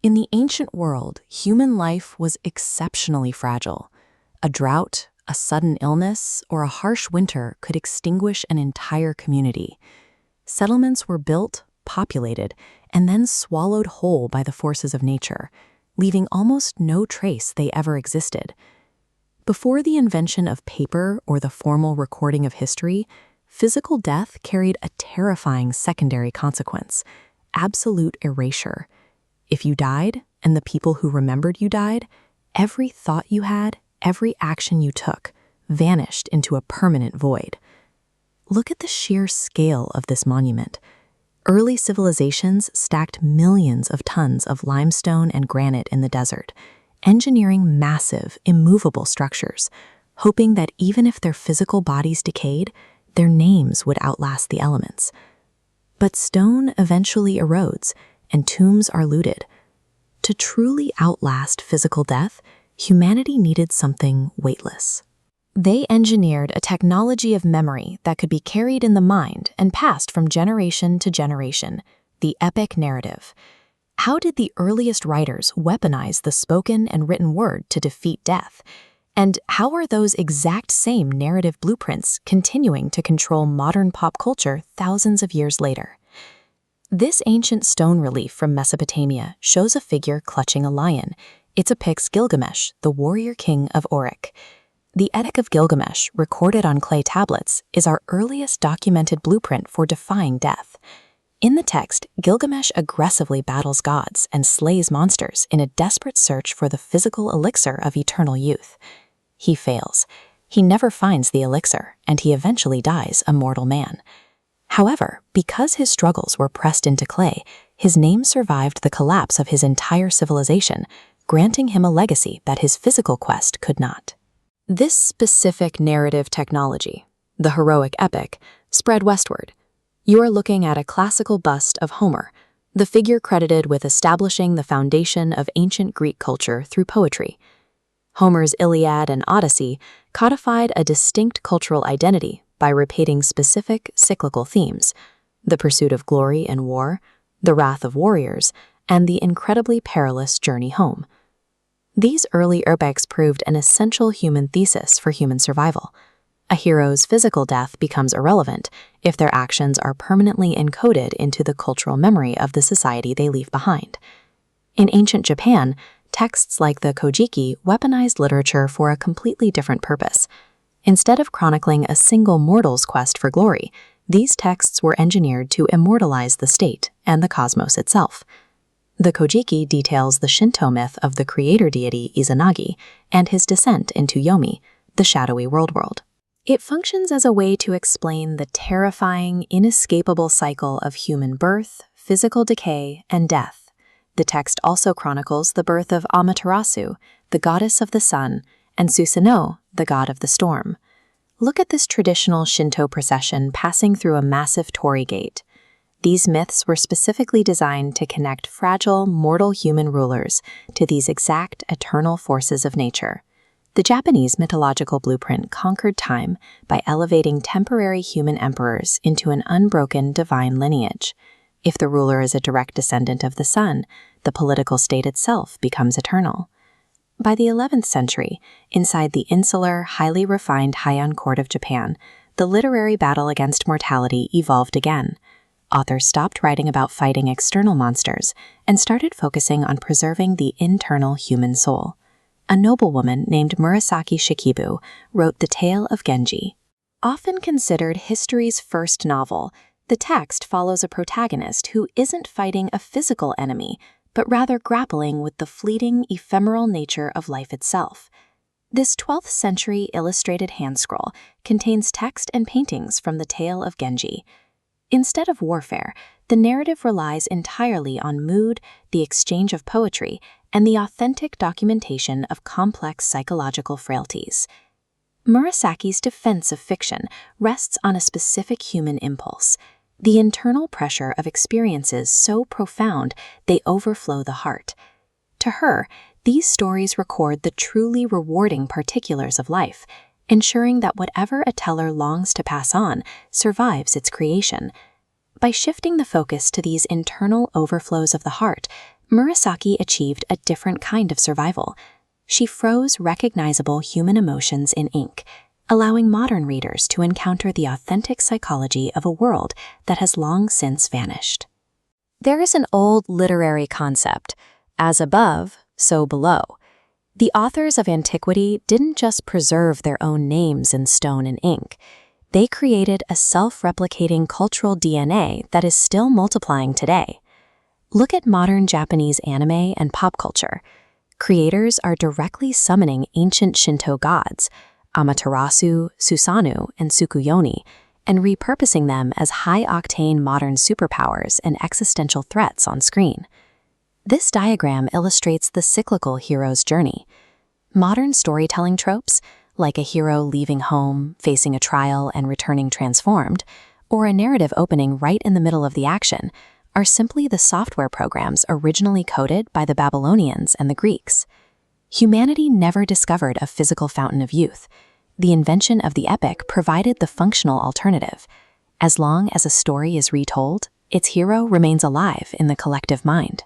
In the ancient world, human life was exceptionally fragile. A drought, a sudden illness, or a harsh winter could extinguish an entire community. Settlements were built, populated, and then swallowed whole by the forces of nature, leaving almost no trace they ever existed. Before the invention of paper or the formal recording of history, physical death carried a terrifying secondary consequence: absolute erasure. If you died, and the people who remembered you died, every thought you had, every action you took, vanished into a permanent void. Look at the sheer scale of this monument. Early civilizations stacked millions of tons of limestone and granite in the desert, engineering massive, immovable structures, hoping that even if their physical bodies decayed, their names would outlast the elements. But stone eventually erodes, and tombs are looted. To truly outlast physical death, humanity needed something weightless. They engineered a technology of memory that could be carried in the mind and passed from generation to generation: the epic narrative. How did the earliest writers weaponize the spoken and written word to defeat death? And how are those exact same narrative blueprints continuing to control modern pop culture thousands of years later? This ancient stone relief from Mesopotamia shows a figure clutching a lion. It depicts Gilgamesh, the warrior king of Uruk. The Epic of Gilgamesh, recorded on clay tablets, is our earliest documented blueprint for defying death. In the text, Gilgamesh aggressively battles gods and slays monsters in a desperate search for the physical elixir of eternal youth. He fails. He never finds the elixir, and he eventually dies a mortal man. However, because his struggles were pressed into clay, his name survived the collapse of his entire civilization, granting him a legacy that his physical quest could not. This specific narrative technology, the heroic epic, spread westward. You are looking at a classical bust of Homer, the figure credited with establishing the foundation of ancient Greek culture through poetry. Homer's Iliad and Odyssey codified a distinct cultural identity by repeating specific cyclical themes: the pursuit of glory and war, the wrath of warriors, and the incredibly perilous journey home. These early epics proved an essential human thesis for human survival. A hero's physical death becomes irrelevant if their actions are permanently encoded into the cultural memory of the society they leave behind. In ancient Japan, texts like the Kojiki weaponized literature for a completely different purpose. Instead of chronicling a single mortal's quest for glory, these texts were engineered to immortalize the state and the cosmos itself. The Kojiki details the Shinto myth of the creator deity Izanagi and his descent into Yomi, the shadowy world. It functions as a way to explain the terrifying, inescapable cycle of human birth, physical decay, and death. The text also chronicles the birth of Amaterasu, the goddess of the sun, and Susanoo, the god of the storm. Look at this traditional Shinto procession passing through a massive torii gate. These myths were specifically designed to connect fragile, mortal human rulers to these exact, eternal forces of nature. The Japanese mythological blueprint conquered time by elevating temporary human emperors into an unbroken divine lineage. If the ruler is a direct descendant of the sun, the political state itself becomes eternal. By the 11th century, inside the insular, highly refined Heian court of Japan, the literary battle against mortality evolved again. Authors stopped writing about fighting external monsters and started focusing on preserving the internal human soul. A noblewoman named Murasaki Shikibu wrote The Tale of Genji. Often considered history's first novel, the text follows a protagonist who isn't fighting a physical enemy, but rather grappling with the fleeting, ephemeral nature of life itself. This 12th century illustrated hand scroll contains text and paintings from the Tale of Genji. Instead of warfare, the narrative relies entirely on mood, the exchange of poetry, and the authentic documentation of complex psychological frailties. Murasaki's defense of fiction rests on a specific human impulse: the internal pressure of experiences so profound they overflow the heart. To her, these stories record the truly rewarding particulars of life, ensuring that whatever a teller longs to pass on survives its creation. By shifting the focus to these internal overflows of the heart, Murasaki achieved a different kind of survival. She froze recognizable human emotions in ink, allowing modern readers to encounter the authentic psychology of a world that has long since vanished. There is an old literary concept, as above, so below. The authors of antiquity didn't just preserve their own names in stone and ink. They created a self-replicating cultural DNA that is still multiplying today. Look at modern Japanese anime and pop culture. Creators are directly summoning ancient Shinto gods, Amaterasu, Susanoo, and Tsukuyomi, and repurposing them as high-octane modern superpowers and existential threats on screen. This diagram illustrates the cyclical hero's journey. Modern storytelling tropes, like a hero leaving home, facing a trial, and returning transformed, or a narrative opening right in the middle of the action, are simply the software programs originally coded by the Babylonians and the Greeks. Humanity never discovered a physical fountain of youth. The invention of the epic provided the functional alternative. As long as a story is retold, its hero remains alive in the collective mind.